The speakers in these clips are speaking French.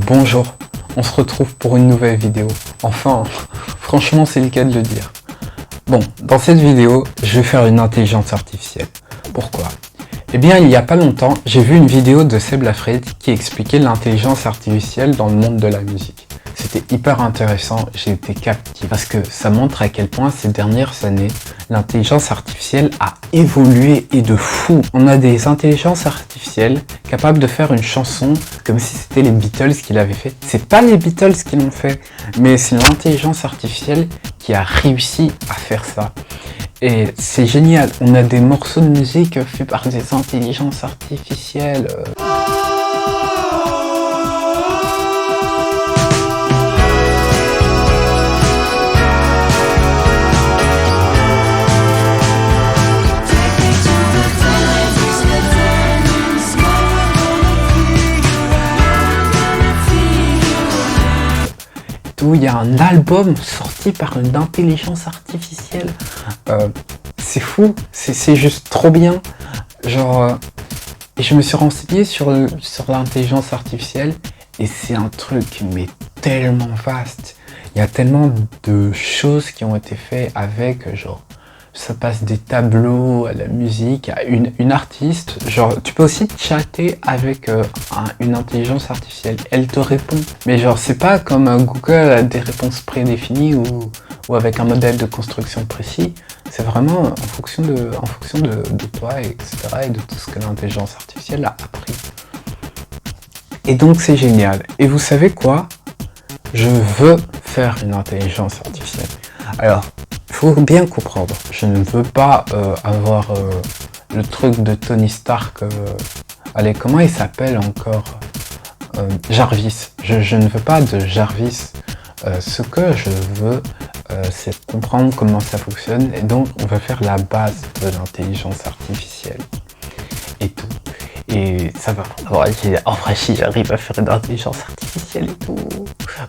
Bonjour, on se retrouve pour une nouvelle vidéo. Enfin, franchement c'est le cas de le dire. Bon, dans cette vidéo, je vais faire une intelligence artificielle. Pourquoi? Eh bien, il y a pas longtemps, j'ai vu une vidéo de Seb Lafrite qui expliquait l'intelligence artificielle dans le monde de la musique. C'était hyper intéressant, j'ai été captivé parce que ça montre à quel point ces dernières années, l'intelligence artificielle a évolué et de fou. On a des intelligences artificielles capables de faire une chanson comme si c'était les Beatles qui l'avaient fait. C'est pas les Beatles qui l'ont fait, mais c'est l'intelligence artificielle qui a réussi à faire ça. Et c'est génial, on a des morceaux de musique faits par des intelligences artificielles. Où il y a un album sorti par une intelligence artificielle. C'est fou, c'est juste trop bien. Genre, et je me suis renseigné sur l'intelligence artificielle et c'est un truc mais tellement vaste. Il y a tellement de choses qui ont été faites avec, genre, ça passe des tableaux à la musique, à une artiste. Genre, tu peux aussi chatter avec une intelligence artificielle. Elle te répond. Mais genre, c'est pas comme Google a des réponses prédéfinies ou avec un modèle de construction précis. C'est vraiment en fonction de toi, etc. et de tout ce que l'intelligence artificielle a appris. Et donc, c'est génial. Et vous savez quoi? Je veux faire une intelligence artificielle. Alors, il faut bien comprendre, je ne veux pas avoir le truc de Tony Stark, allez, comment il s'appelle encore, Jarvis. Je ne veux pas de Jarvis. Ce que je veux, c'est comprendre comment ça fonctionne, et donc on va faire la base de l'intelligence artificielle et tout. Et ça va. En vrai, si j'arrive à faire une intelligence artificielle et tout.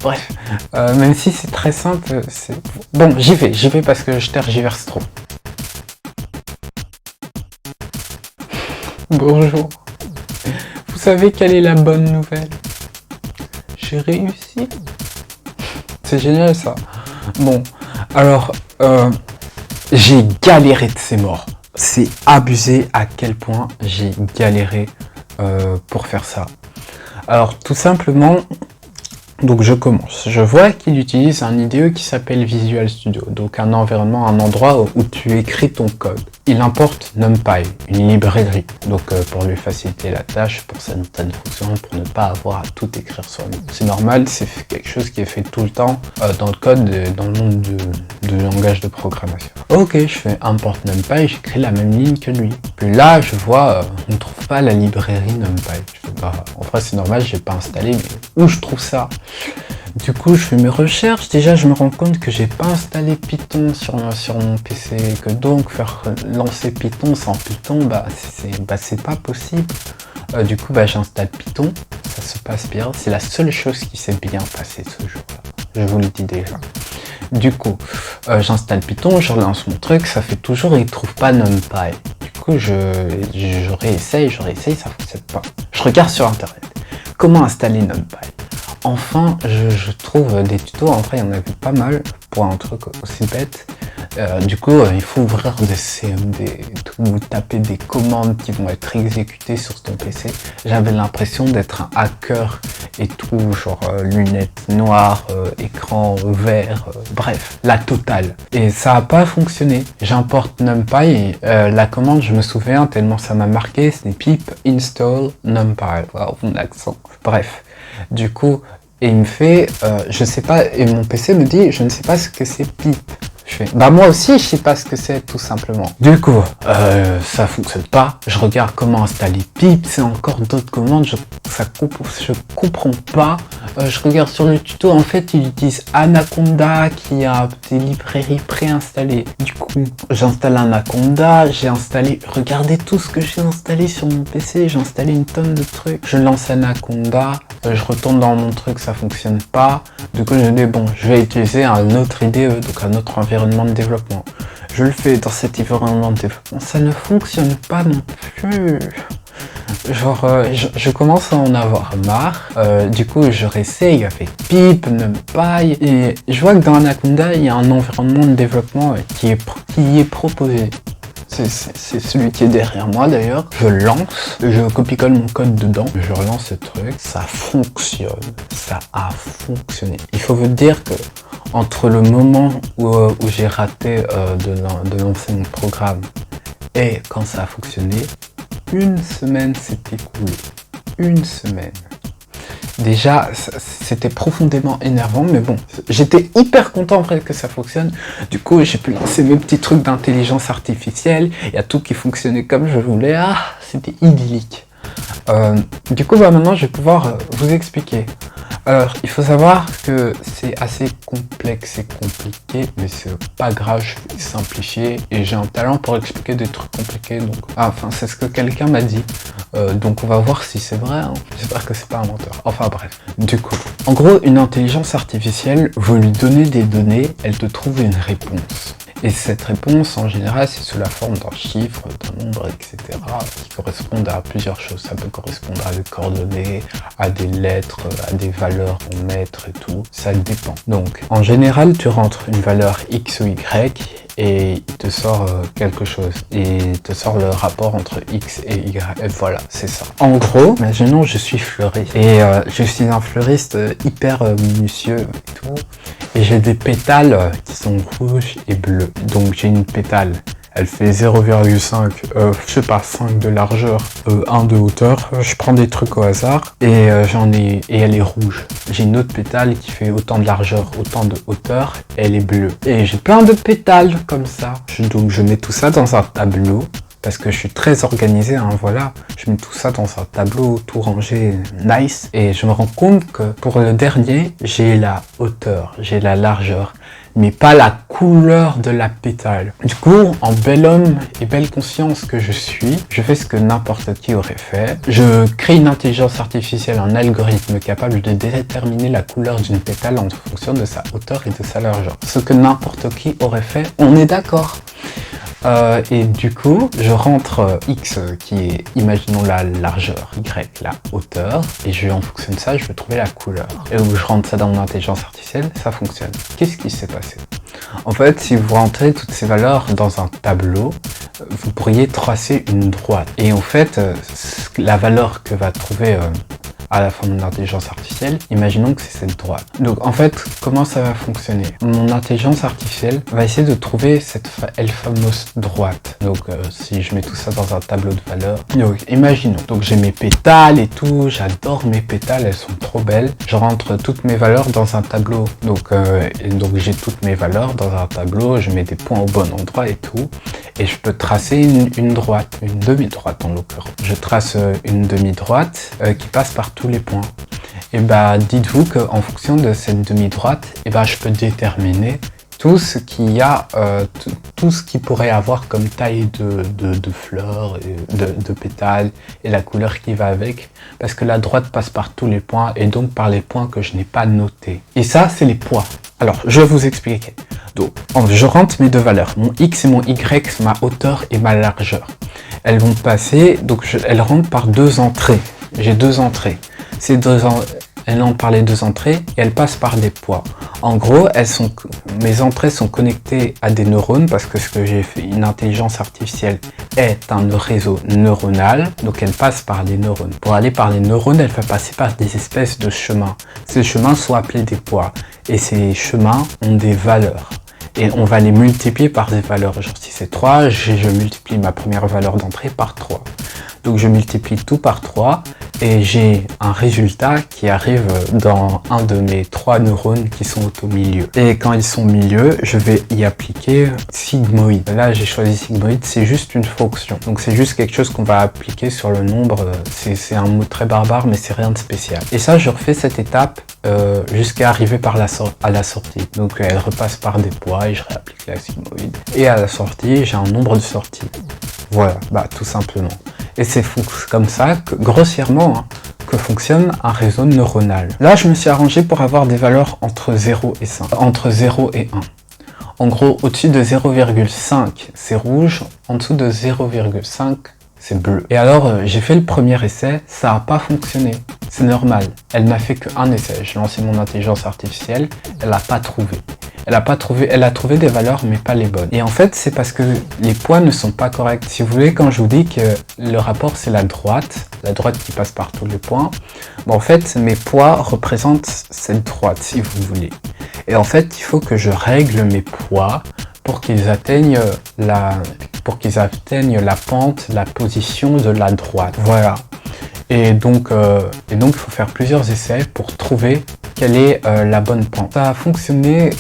Bref, même si c'est très simple, c'est... Bon, j'y vais parce que je tergiverse trop. Bonjour. Vous savez quelle est la bonne nouvelle? J'ai réussi. C'est génial ça. Bon, alors, j'ai galéré de ces morts. C'est abusé à quel point j'ai galéré pour faire ça. Alors tout simplement, donc je commence. Je vois qu'il utilise un IDE qui s'appelle Visual Studio, donc un environnement, un endroit où tu écris ton code. Il importe NumPy, une librairie, donc pour lui faciliter la tâche, pour certaines fonctions, pour ne pas avoir à tout écrire soi-même. C'est normal, c'est quelque chose qui est fait tout le temps dans le code, dans le monde de langage de programmation. Ok, je fais import NumPy, j'écris la même ligne que lui. Puis là, je vois, on ne trouve pas la librairie NumPy. Je fais, bah, en vrai, c'est normal, je l'ai pas installé, mais où je trouve ça? Du coup, je fais mes recherches. Déjà, je me rends compte que j'ai pas installé Python sur mon PC, que donc faire lancer Python sans Python, c'est pas possible. Du coup, j'installe Python. Ça se passe bien. C'est la seule chose qui s'est bien passée ce jour-là. Je vous le dis déjà. Du coup, j'installe Python, je relance mon truc, ça fait toujours, il trouve pas NumPy. Du coup, je réessaye, ça fonctionne pas. Je regarde sur internet. Comment installer NumPy? Enfin, je trouve des tutos, en vrai il y en avait pas mal pour un truc aussi bête. Du coup, il faut ouvrir des CMD et tout, taper des commandes qui vont être exécutées sur ton PC. J'avais l'impression d'être un hacker et tout, genre lunettes noires, écran vert, bref, la totale. Et ça a pas fonctionné. J'importe NumPy et la commande, je me souviens tellement ça m'a marqué, c'est pip install NumPy. Wow, mon accent. Bref. Du coup, et il me fait, je sais pas, et mon PC me dit, je ne sais pas ce que c'est pip. Je fais, bah moi aussi je sais pas ce que c'est tout simplement. Du coup, ça fonctionne pas. Je regarde comment installer pip, c'est encore d'autres commandes, je comprends pas. Je regarde sur le tuto, en fait ils utilisent Anaconda qui a des librairies préinstallées. Du coup, j'installe Anaconda, j'ai installé, regardez tout ce que j'ai installé sur mon PC, j'ai installé une tonne de trucs. Je lance Anaconda, je retourne dans mon truc, ça fonctionne pas. Du coup, je dis bon, je vais utiliser un autre IDE, donc un autre environnement de développement. Je le fais dans cet environnement de développement, ça ne fonctionne pas non plus. Genre, je commence à en avoir marre. Du coup, je réessaye avec Pip, NumPy, et je vois que dans Anaconda, il y a un environnement de développement qui est proposé. C'est celui qui est derrière moi d'ailleurs. Je lance, je copie-colle mon code dedans, je relance ce truc, ça fonctionne, ça a fonctionné. Il faut vous dire que entre le moment où j'ai raté de lancer mon programme et quand ça a fonctionné, une semaine s'est écoulée. Une semaine. Déjà, c'était profondément énervant, mais bon, j'étais hyper content en vrai que ça fonctionne. Du coup, j'ai pu lancer mes petits trucs d'intelligence artificielle. Il y a tout qui fonctionnait comme je voulais. Ah, c'était idyllique. Du coup, maintenant, je vais pouvoir vous expliquer. Alors, il faut savoir que c'est assez complexe et compliqué, mais c'est pas grave, je vais simplifier. Et j'ai un talent pour expliquer des trucs compliqués, donc... enfin, c'est ce que quelqu'un m'a dit. Donc on va voir si c'est vrai, hein. J'espère que c'est pas un menteur. Enfin bref, du coup. En gros, une intelligence artificielle, vous lui donnez des données, elle te trouve une réponse. Et cette réponse, en général, c'est sous la forme d'un chiffre, d'un nombre, etc., qui correspondent à plusieurs choses. Ça peut correspondre à des coordonnées, à des lettres, à des valeurs en mètres et tout. Ça dépend. Donc, en général, tu rentres une valeur X ou Y, et il te sort quelque chose. Et il te sort le rapport entre X et Y. Et voilà, c'est ça. En gros, imaginons je suis fleuriste. Et je suis un fleuriste hyper minutieux et tout. Et j'ai des pétales qui sont rouges et bleus. Donc j'ai une pétale. Elle fait 0,5, je sais pas, 5 de largeur, 1 de hauteur. Je prends des trucs au hasard et et elle est rouge. J'ai une autre pétale qui fait autant de largeur, autant de hauteur, et elle est bleue. Et j'ai plein de pétales comme ça. Donc je mets tout ça dans un tableau. Parce que je suis très organisé, hein, voilà. Je mets tout ça dans un tableau, tout rangé, nice. Et je me rends compte que pour le dernier, j'ai la hauteur, j'ai la largeur, mais pas la couleur de la pétale. Du coup, en bel homme et belle conscience que je suis, je fais ce que n'importe qui aurait fait. Je crée une intelligence artificielle, un algorithme capable de déterminer la couleur d'une pétale en fonction de sa hauteur et de sa largeur. Ce que n'importe qui aurait fait, on est d'accord. Et du coup, je rentre X qui est, imaginons la largeur, Y la hauteur, et en fonction de ça, je vais trouver la couleur. Et où je rentre ça dans mon intelligence artificielle, ça fonctionne. Qu'est-ce qui s'est passé? En fait, si vous rentrez toutes ces valeurs dans un tableau, vous pourriez tracer une droite. Et en fait, la valeur que va trouver à la fin de mon intelligence artificielle, imaginons que c'est cette droite. Donc en fait, comment ça va fonctionner? Mon intelligence artificielle va essayer de trouver cette fameuse droite. Donc si je mets tout ça dans un tableau de valeurs, donc imaginons, donc j'ai mes pétales et tout, j'adore mes pétales, elles sont trop belles. Je rentre toutes mes valeurs dans un tableau, donc j'ai toutes mes valeurs dans un tableau, je mets des points au bon endroit et tout, et je peux tracer une droite, une demi-droite en l'occurrence. Je trace une demi-droite qui passe par tous les points. Et bah dites-vous qu'en fonction de cette demi-droite, et bah je peux déterminer tout ce qu'il y a, tout ce qui pourrait avoir comme taille de fleurs, et de pétales et la couleur qui va avec, parce que la droite passe par tous les points et donc par les points que je n'ai pas notés. Et ça, c'est les poids. Alors, je vais vous expliquer. Donc, je rentre mes deux valeurs, mon X et mon Y, ma hauteur et ma largeur. Elles vont passer, donc elles rentrent par deux entrées. J'ai deux entrées. Elles entrent par les deux entrées et elles passent par des poids. En gros, mes entrées sont connectées à des neurones parce que ce que j'ai fait, une intelligence artificielle est un réseau neuronal, donc elle passe par des neurones. Pour aller par les neurones, elle va passer par des espèces de chemins. Ces chemins sont appelés des poids et ces chemins ont des valeurs. Et on va les multiplier par des valeurs. Genre si c'est 3, je multiplie ma première valeur d'entrée par 3. Donc je multiplie tout par 3 et j'ai un résultat qui arrive dans un de mes 3 neurones qui sont au milieu. Et quand ils sont au milieu, je vais y appliquer sigmoïde. Là j'ai choisi sigmoïde, c'est juste une fonction. Donc c'est juste quelque chose qu'on va appliquer sur le nombre. C'est un mot très barbare mais c'est rien de spécial. Et ça je refais cette étape jusqu'à arriver à la sortie. Donc elle repasse par des poids et je réapplique la sigmoïde. Et à la sortie, j'ai un nombre de sorties. Voilà, bah tout simplement. Et c'est comme ça, que, grossièrement, hein, que fonctionne un réseau neuronal. Là, je me suis arrangé pour avoir des valeurs entre 0 et 5, entre 0 et 1. En gros, au-dessus de 0,5, c'est rouge, en dessous de 0,5, c'est bleu. Et alors, j'ai fait le premier essai, ça n'a pas fonctionné. C'est normal. Elle n'a fait qu'un essai. J'ai lancé mon intelligence artificielle, elle n'a pas trouvé. Elle a trouvé des valeurs, mais pas les bonnes. Et en fait, c'est parce que les poids ne sont pas corrects. Si vous voulez, quand je vous dis que le rapport, c'est la droite qui passe par tous les points, bon, en fait, mes poids représentent cette droite, si vous voulez. Et en fait, il faut que je règle mes poids pour qu'ils atteignent la pente, la position de la droite. Voilà. Et donc, il faut faire plusieurs essais pour trouver quelle est la bonne pente. Ça a fonctionné,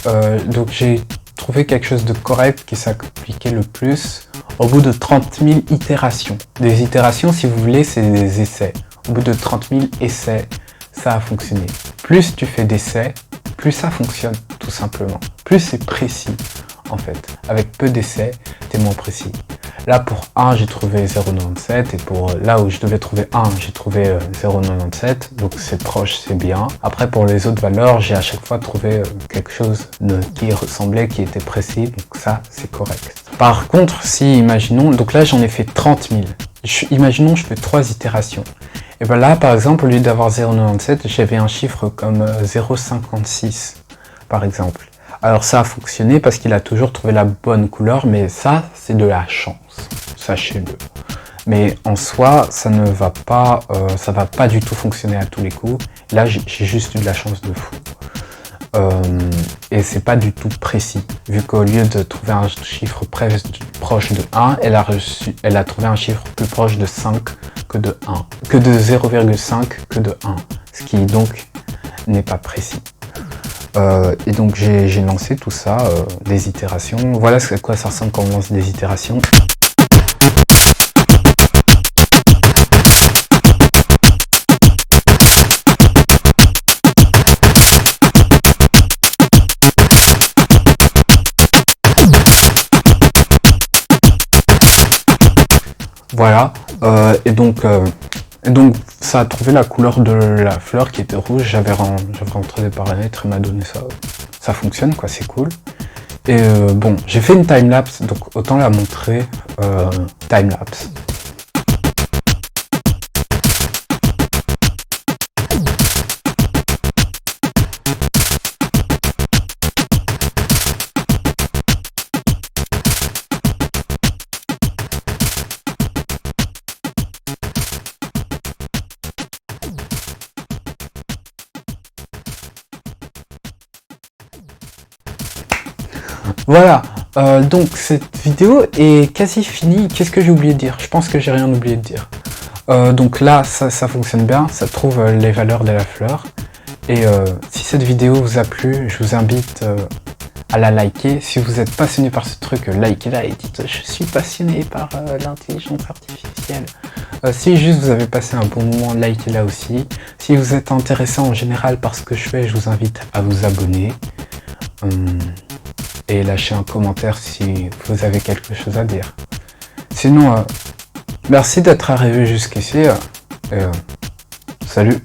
donc j'ai trouvé quelque chose de correct qui s'appliquait le plus au bout de 30 000 itérations. Des itérations, si vous voulez, c'est des essais. Au bout de 30 000 essais, ça a fonctionné. Plus tu fais d'essais, plus ça fonctionne, tout simplement. Plus c'est précis, en fait. Avec peu d'essais, t'es moins précis. Là, pour 1, j'ai trouvé 0,97 et pour là où je devais trouver 1, j'ai trouvé 0,97. Donc c'est proche, c'est bien. Après, pour les autres valeurs, j'ai à chaque fois trouvé quelque chose qui ressemblait, qui était précis. Donc ça, c'est correct. Par contre, si, imaginons, donc là, j'en ai fait 30 000. Imaginons, je fais 3 itérations. Et bien là, par exemple, au lieu d'avoir 0,97, j'avais un chiffre comme 0,56, par exemple. Alors ça a fonctionné parce qu'il a toujours trouvé la bonne couleur, mais ça, c'est de la chance, sachez-le. Mais en soi, ça va pas du tout fonctionner à tous les coups. Là, j'ai juste eu de la chance de fou. Et c'est pas du tout précis, vu qu'au lieu de trouver un chiffre proche de 1, elle a trouvé un chiffre plus proche de 5 que de 1, que de 0,5 que de 1, ce qui donc n'est pas précis. Et donc j'ai lancé tout ça, des itérations. Voilà à quoi ça ressemble quand on lance des itérations. Voilà, et donc ça a trouvé la couleur de la fleur qui était rouge. J'avais rentré des paramètres, il m'a donné ça. Ça fonctionne quoi, c'est cool. Et bon, j'ai fait une timelapse, donc autant la montrer. Timelapse. Voilà, donc cette vidéo est quasi finie. Qu'est-ce que j'ai oublié de dire? Je pense que j'ai rien oublié de dire. Donc là, ça fonctionne bien, ça trouve les valeurs de la fleur. Et si cette vidéo vous a plu, je vous invite à la liker. Si vous êtes passionné par ce truc, likez-la et dites « Je suis passionné par l'intelligence artificielle ». Si juste vous avez passé un bon moment, likez-la aussi. Si vous êtes intéressé en général par ce que je fais, je vous invite à vous abonner. Et lâchez un commentaire si vous avez quelque chose à dire. Sinon, merci d'être arrivé jusqu'ici. Salut.